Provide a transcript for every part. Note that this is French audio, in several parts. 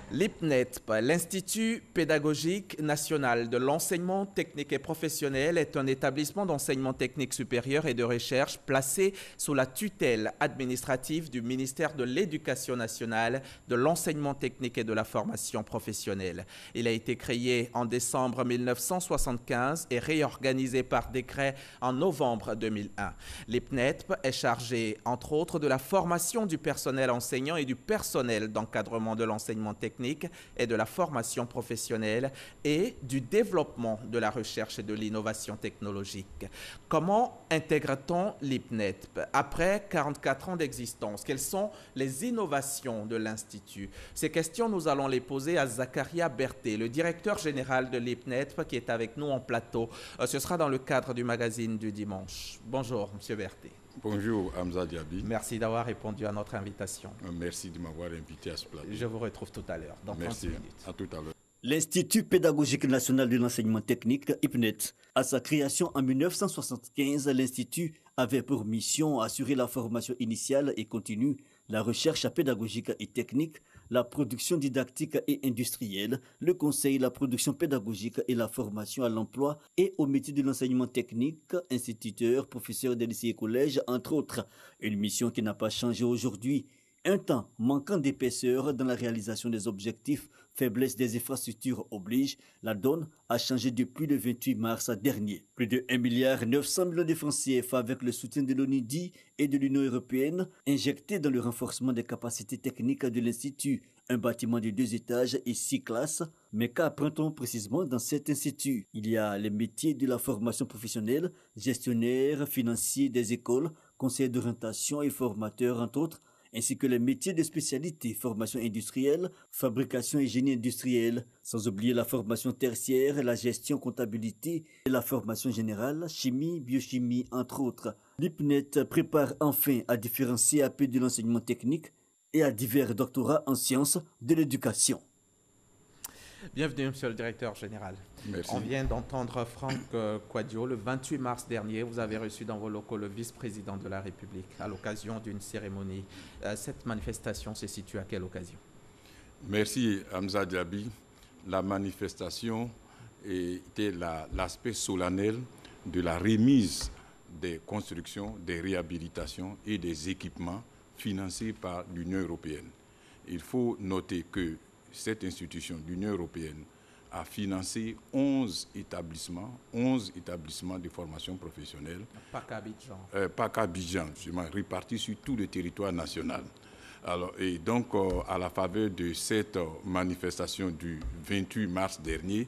L'IPNETP, l'Institut pédagogique national de l'enseignement technique et professionnel, est un établissement d'enseignement technique supérieur et de recherche placé sous la tutelle administrative du ministère de l'Éducation nationale, de l'enseignement technique et de la formation professionnelle. Il a été créé en décembre 1975 et réorganisé par décret en novembre 2001. L'IPNETP est chargé, entre autres, de la formation du personnel enseignant et du personnel d'encadrement de l'enseignement technique et de la formation professionnelle et du développement de la recherche et de l'innovation technologique. Comment intègre-t-on l'IPNETP après 44 ans d'existence? Quelles sont les innovations de l'Institut? Ces questions, nous allons les poser à Zakaria Berté, le directeur général de l'IPNETP, qui est avec nous en plateau. Ce sera dans le cadre du magazine du dimanche. Bonjour, Monsieur Berté. Bonjour Hamza Diaby. Merci d'avoir répondu à notre invitation. Merci de m'avoir invité à ce plateau. Je vous retrouve tout à l'heure, dans 30 minutes. À tout à l'heure. L'Institut pédagogique national de l'enseignement technique, IPNET, à sa création en 1975, l'Institut avait pour mission assurer la formation initiale et continue, la recherche pédagogique et technique, la production didactique et industrielle, le conseil, la production pédagogique et la formation à l'emploi et au métier de l'enseignement technique, instituteurs, professeurs des lycées et collèges, entre autres. Une mission qui n'a pas changé aujourd'hui. Un temps manquant d'épaisseur dans la réalisation des objectifs, faiblesse des infrastructures oblige, la donne a changé depuis le 28 mars dernier. Plus de 1,9 milliard de francs CFA avec le soutien de l'ONUDI et de l'Union européenne, injectés dans le renforcement des capacités techniques de l'Institut. Un bâtiment de 2 étages et 6 classes. Mais qu'apprend-on précisément dans cet institut? Il y a les métiers de la formation professionnelle, gestionnaire, financier des écoles, conseiller d'orientation et formateur, entre autres, ainsi que les métiers de spécialité, formation industrielle, fabrication et génie industriel, sans oublier la formation tertiaire, la gestion, comptabilité et la formation générale, chimie, biochimie, entre autres. L'IPNET prépare enfin à différents CAP de l'enseignement technique et à divers doctorats en sciences de l'éducation. Bienvenue, Monsieur le Directeur Général. Merci. On vient d'entendre Franck Quadio. Le 28 mars dernier, vous avez reçu dans vos locaux le vice-président de la République à l'occasion d'une cérémonie. Cette manifestation se situe à quelle occasion? Merci Hamza Diaby. La manifestation était l'aspect solennel de la remise des constructions, des réhabilitations et des équipements financés par l'Union européenne. Il faut noter que cette institution, l'Union européenne, a financé 11 établissements de formation professionnelle. Pas qu'Abidjan. Pas qu'Abidjan, justement, répartis sur tout le territoire national. Alors, et donc, à la faveur de cette manifestation du 28 mars dernier,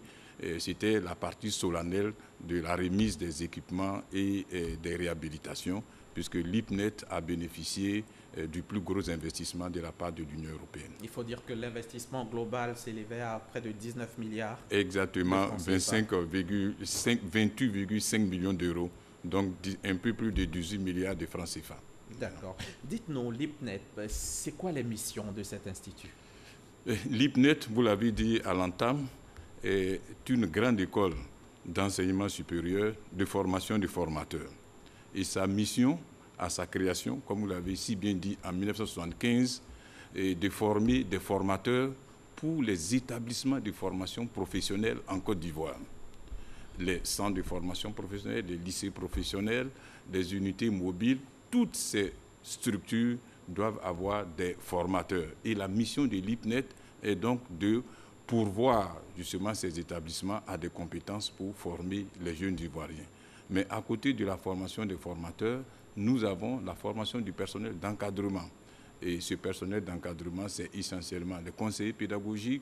c'était la partie solennelle de la remise des équipements et des réhabilitations, puisque l'IPNET a bénéficié du plus gros investissement de la part de l'Union européenne. Il faut dire que l'investissement global s'élevait à près de 19 milliards. Exactement, 28,5 millions d'euros, donc un peu plus de 18 milliards de francs CFA. D'accord. Dites-nous, l'IPNET, c'est quoi les missions de cet institut? L'IPNET, vous l'avez dit à l'entame, est une grande école d'enseignement supérieur, de formation de formateurs. Et sa mission, à sa création, comme vous l'avez si bien dit en 1975, est de former des formateurs pour les établissements de formation professionnelle en Côte d'Ivoire. Les centres de formation professionnelle, les lycées professionnels, les unités mobiles, toutes ces structures doivent avoir des formateurs. Et la mission de l'IPNET est donc de pourvoir justement ces établissements à des compétences pour former les jeunes Ivoiriens. Mais à côté de la formation des formateurs, nous avons la formation du personnel d'encadrement. Et ce personnel d'encadrement, c'est essentiellement les conseillers pédagogiques,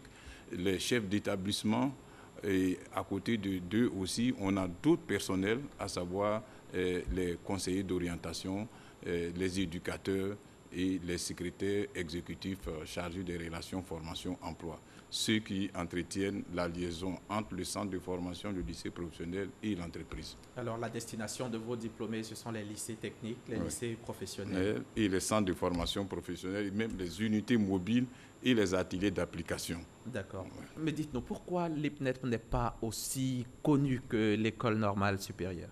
les chefs d'établissement. Et à côté d'eux aussi, on a d'autres personnels, à savoir les conseillers d'orientation, les éducateurs et les secrétaires exécutifs chargés des relations formation-emploi. Ceux qui entretiennent la liaison entre le centre de formation, le lycée professionnel et l'entreprise. Alors, la destination de vos diplômés, ce sont les lycées techniques, les lycées professionnels. Et les centres de formation professionnelle, et même les unités mobiles et les ateliers d'application. D'accord. Ouais. Mais dites-nous, pourquoi l'IPNET n'est pas aussi connu que l'école normale supérieure?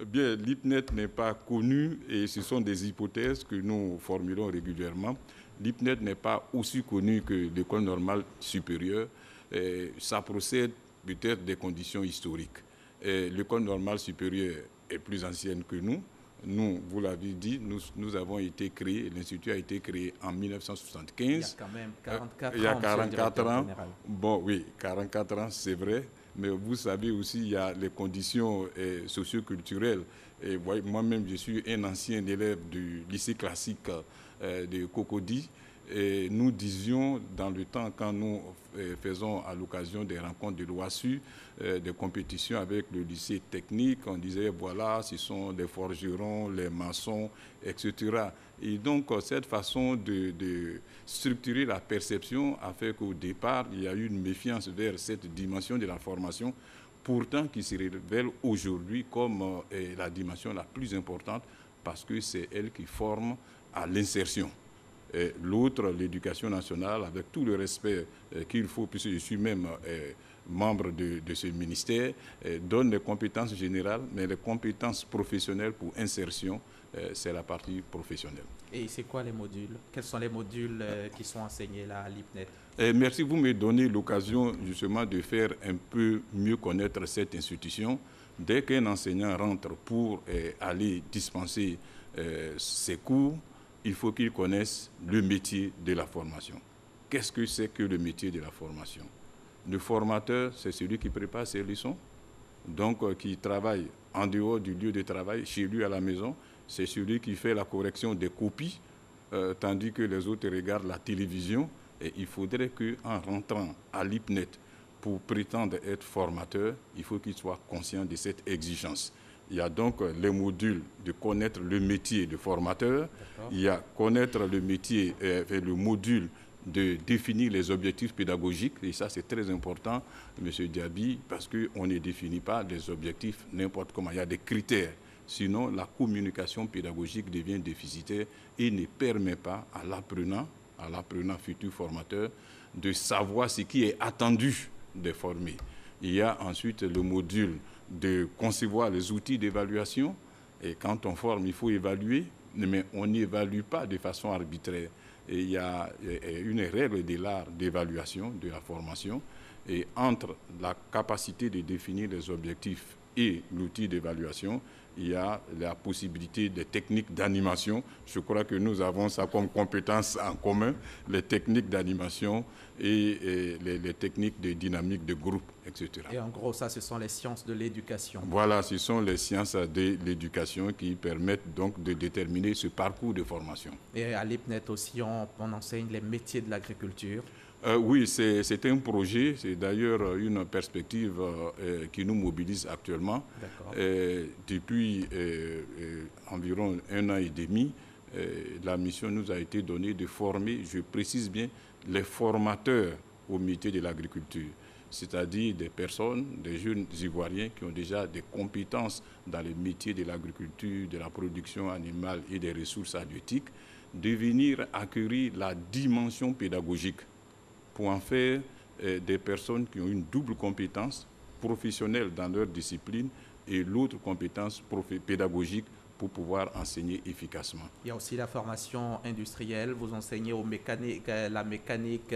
Bien, l'IPNET n'est pas connu et ce sont des hypothèses que nous formulons régulièrement. l'IPNET n'est pas aussi connu que l'École normale supérieure. Ça procède peut-être des conditions historiques. L'École normale supérieure est plus ancienne que nous. Nous, vous l'avez dit, nous avons été créés, l'Institut a été créé en 1975. Il y a quand même 44 ans. Il y a 44 ans. Bon, oui, 44 ans, c'est vrai. Mais vous savez aussi, il y a les conditions socioculturelles. Et moi-même, je suis un ancien élève du lycée classique de Cocody. Et nous disions dans le temps, quand nous faisons à l'occasion des rencontres de l'OASU, des compétitions avec le lycée technique, on disait voilà, ce sont les forgerons, les maçons, etc. Et donc cette façon de structurer la perception a fait qu'au départ, il y a eu une méfiance vers cette dimension de la formation, pourtant qui se révèle aujourd'hui comme la dimension la plus importante parce que c'est elle qui forme à l'insertion. L'autre, l'éducation nationale, avec tout le respect qu'il faut, puisque je suis même membre de ce ministère, donne les compétences générales, mais les compétences professionnelles pour insertion, c'est la partie professionnelle. Et c'est quoi les modules? Quels sont les modules qui sont enseignés là à l'IPNET? Merci, vous me donnez l'occasion justement de faire un peu mieux connaître cette institution. Dès qu'un enseignant rentre pour aller dispenser ses cours, il faut qu'il connaisse le métier de la formation. Qu'est-ce que c'est que le métier de la formation? Le formateur, c'est celui qui prépare ses leçons, donc qui travaille en dehors du lieu de travail, chez lui à la maison. C'est celui qui fait la correction des copies, tandis que les autres regardent la télévision. Et il faudrait qu'en rentrant à l'IPNET pour prétendre être formateur, il faut qu'il soit conscient de cette exigence. Il y a donc les modules de connaître le métier de formateur. Il y a connaître le métier, le module de définir les objectifs pédagogiques. Et ça, c'est très important, M. Diaby, parce qu'on ne définit pas les objectifs n'importe comment. Il y a des critères. Sinon, la communication pédagogique devient déficitaire et ne permet pas à l'apprenant futur formateur, de savoir ce qui est attendu des formés. Il y a ensuite le module de concevoir les outils d'évaluation. Et quand on forme, il faut évaluer, mais on n'évalue pas de façon arbitraire. Et il y a une règle de l'art d'évaluation de la formation. Et entre la capacité de définir les objectifs et l'outil d'évaluation, il y a la possibilité des techniques d'animation. Je crois que nous avons ça comme compétence en commun, les techniques d'animation et les techniques de dynamique de groupe, etc. Et en gros, ça, ce sont les sciences de l'éducation. Voilà, ce sont les sciences de l'éducation qui permettent donc de déterminer ce parcours de formation. Et à l'IPNET aussi, on enseigne les métiers de l'agriculture. Oui, c'est un projet, c'est d'ailleurs une perspective qui nous mobilise actuellement. Depuis environ 1 an et demi, la mission nous a été donnée de former, je précise bien, les formateurs au métier de l'agriculture, c'est-à-dire des personnes, des jeunes Ivoiriens qui ont déjà des compétences dans les métiers de l'agriculture, de la production animale et des ressources halieutiques, de venir acquérir la dimension pédagogique pour en faire des personnes qui ont une double compétence professionnelle dans leur discipline et l'autre compétence pédagogique pour pouvoir enseigner efficacement. Il y a aussi la formation industrielle. Vous enseignez la mécanique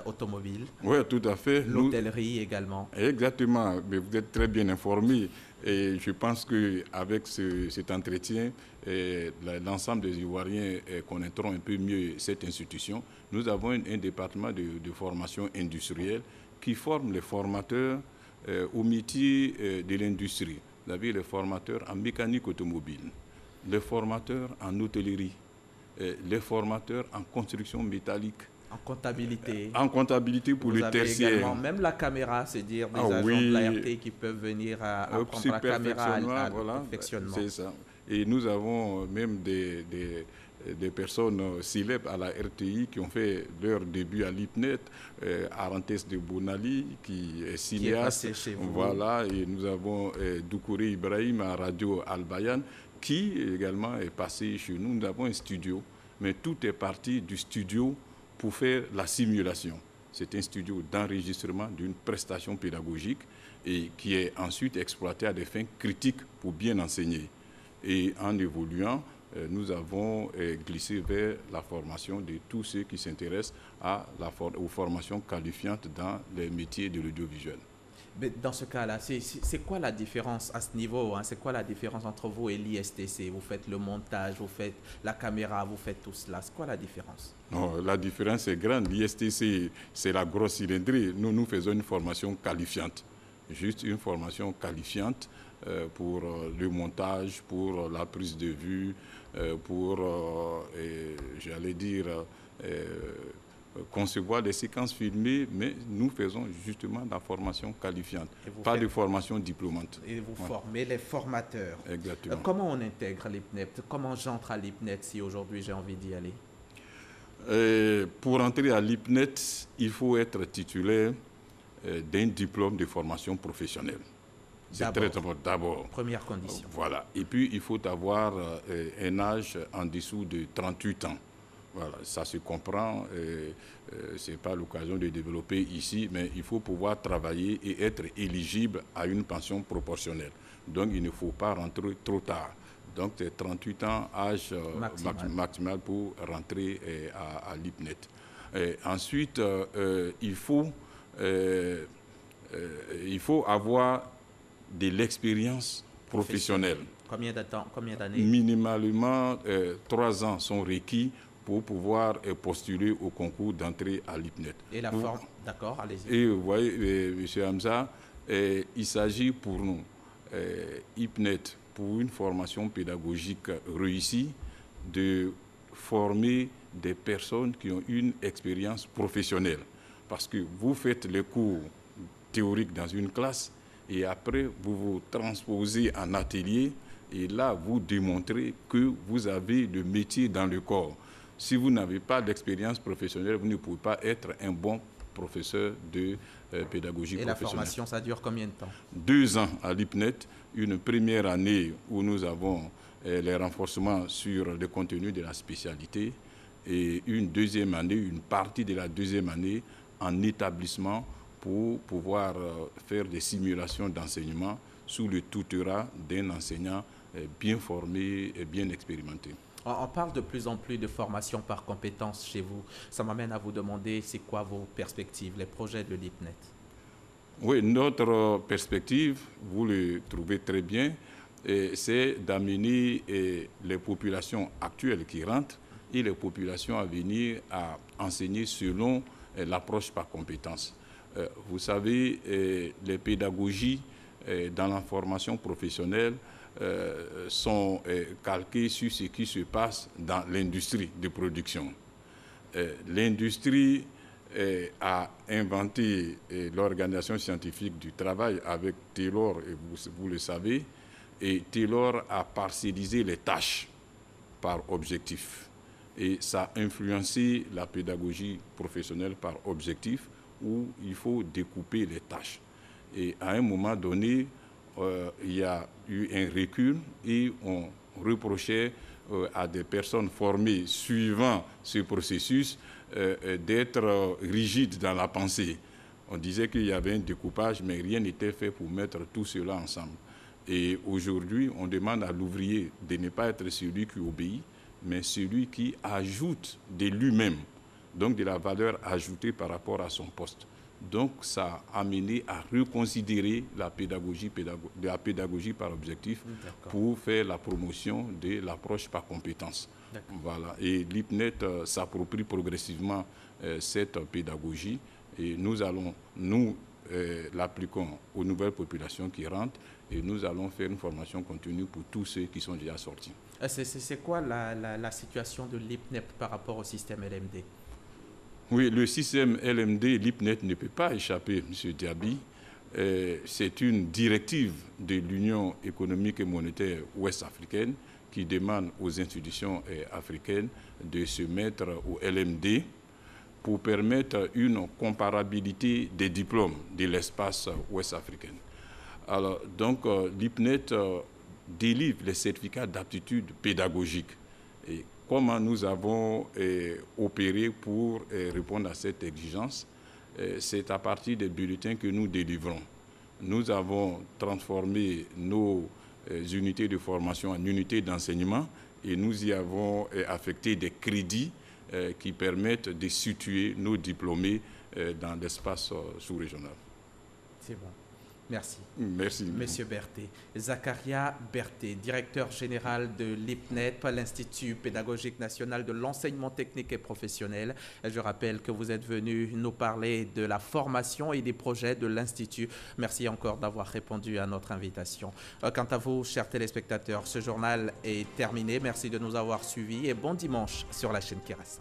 automobile. Oui, tout à fait. L'hôtellerie également. Exactement. Mais vous êtes très bien informé. Et je pense qu'avec cet entretien, l'ensemble des Ivoiriens connaîtront un peu mieux cette institution. Nous avons un département de formation industrielle qui forme les formateurs au métier de l'industrie. Vous avez les formateurs en mécanique automobile, les formateurs en hôtellerie, les formateurs en construction métallique. En comptabilité. En comptabilité pour le tertiaire. Également, même la caméra, c'est-à-dire des agents de l'ART qui peuvent venir apprendre la caméra à perfectionnement. C'est ça. Et nous avons même des personnes célèbres à la RTI qui ont fait leur début à l'IPNET, Arantes de Bonali, qui est cinéaste. Qui est passé chez vous. Voilà, et nous avons Doukouré Ibrahim à Radio Al-Bayan, qui également est passé chez nous. Nous avons un studio, mais tout est parti du studio pour faire la simulation. C'est un studio d'enregistrement d'une prestation pédagogique et qui est ensuite exploité à des fins critiques pour bien enseigner. Et en évoluant, nous avons glissé vers la formation de tous ceux qui s'intéressent aux formations qualifiantes dans les métiers de l'audiovisuel. Dans ce cas-là, c'est quoi la différence à ce niveau, hein? C'est quoi la différence entre vous et l'ISTC? Vous faites le montage, vous faites la caméra, vous faites tout cela. C'est quoi la différence? Non, la différence est grande. L'ISTC, c'est la grosse cylindrée. Nous faisons une formation qualifiante. Juste une formation qualifiante pour le montage, pour la prise de vue, pour, j'allais dire, concevoir des séquences filmées, mais nous faisons justement la formation qualifiante, pas de formation diplômante. Et vous formez les formateurs. Exactement. Comment on intègre l'IPNET? Comment j'entre à l'IPNET si aujourd'hui j'ai envie d'y aller? Pour entrer à l'IPNET, il faut être titulaire d'un diplôme de formation professionnelle. C'est très important d'abord. Première condition. Voilà. Et puis, il faut avoir un âge en dessous de 38 ans. Voilà, ça se comprend, ce n'est pas l'occasion de développer ici, mais il faut pouvoir travailler et être éligible à une pension proportionnelle. Donc, il ne faut pas rentrer trop tard. Donc, c'est 38 ans, âge maximal pour rentrer à l'IPNET. Ensuite, il faut avoir de l'expérience professionnelle. Combien d'années? Minimalement, 3 ans sont requis pour pouvoir postuler au concours d'entrée à l'IPNET. Et la forme, d'accord, allez-y. Et vous voyez, M. Hamza, il s'agit pour nous, IPNET, pour une formation pédagogique réussie, de former des personnes qui ont une expérience professionnelle. Parce que vous faites les cours théoriques dans une classe et après, vous vous transposez en atelier et là, vous démontrez que vous avez le métier dans le corps. Si vous n'avez pas d'expérience professionnelle, vous ne pouvez pas être un bon professeur de pédagogie professionnelle. Et la formation, ça dure combien de temps? 2 ans à l'IPNET, une première année où nous avons les renforcements sur le contenu de la spécialité et une deuxième année, une partie de la deuxième année en établissement pour pouvoir faire des simulations d'enseignement sous le tutorat d'un enseignant bien formé et bien expérimenté. On parle de plus en plus de formation par compétences chez vous. Ça m'amène à vous demander, c'est quoi vos perspectives, les projets de l'IPNET? Oui, notre perspective, vous le trouvez très bien, c'est d'amener les populations actuelles qui rentrent et les populations à venir à enseigner selon l'approche par compétences. Vous savez, les pédagogies dans la formation professionnelle sont calquées sur ce qui se passe dans l'industrie de production. L'industrie a inventé l'Organisation scientifique du travail avec Taylor, et vous le savez, et Taylor a parcellisé les tâches par objectif. Et ça a influencé la pédagogie professionnelle par objectif, où il faut découper les tâches. Et à un moment donné, il y a eu un recul et on reprochait à des personnes formées suivant ce processus d'être rigides dans la pensée. On disait qu'il y avait un découpage, mais rien n'était fait pour mettre tout cela ensemble. Et aujourd'hui, on demande à l'ouvrier de ne pas être celui qui obéit, mais celui qui ajoute de lui-même, donc de la valeur ajoutée par rapport à son poste. Donc, ça a amené à reconsidérer la pédagogie par objectif pour faire la promotion de l'approche par compétence. Voilà. Et l'IPNET s'approprie progressivement cette pédagogie et nous l'appliquons aux nouvelles populations qui rentrent et nous allons faire une formation continue pour tous ceux qui sont déjà sortis. C'est quoi la situation de l'IPNET par rapport au système LMD? Oui, le système LMD, l'IPNET ne peut pas échapper, M. Diaby. C'est une directive de l'Union économique et monétaire ouest-africaine qui demande aux institutions africaines de se mettre au LMD pour permettre une comparabilité des diplômes de l'espace ouest-africain. Alors, donc, l'IPNET délivre les certificats d'aptitude pédagogique. Et comment nous avons opéré pour répondre à cette exigence? C'est à partir des bulletins que nous délivrons. Nous avons transformé nos unités de formation en unités d'enseignement et nous y avons affecté des crédits qui permettent de situer nos diplômés dans l'espace sous-régional. C'est bon. Merci. Merci. Monsieur Berthet. Zacharia Berthet, directeur général de l'IPNET, l'Institut pédagogique national de l'enseignement technique et professionnel. Je rappelle que vous êtes venu nous parler de la formation et des projets de l'Institut. Merci encore d'avoir répondu à notre invitation. Quant à vous, chers téléspectateurs, ce journal est terminé. Merci de nous avoir suivis et bon dimanche sur la chaîne Kéras.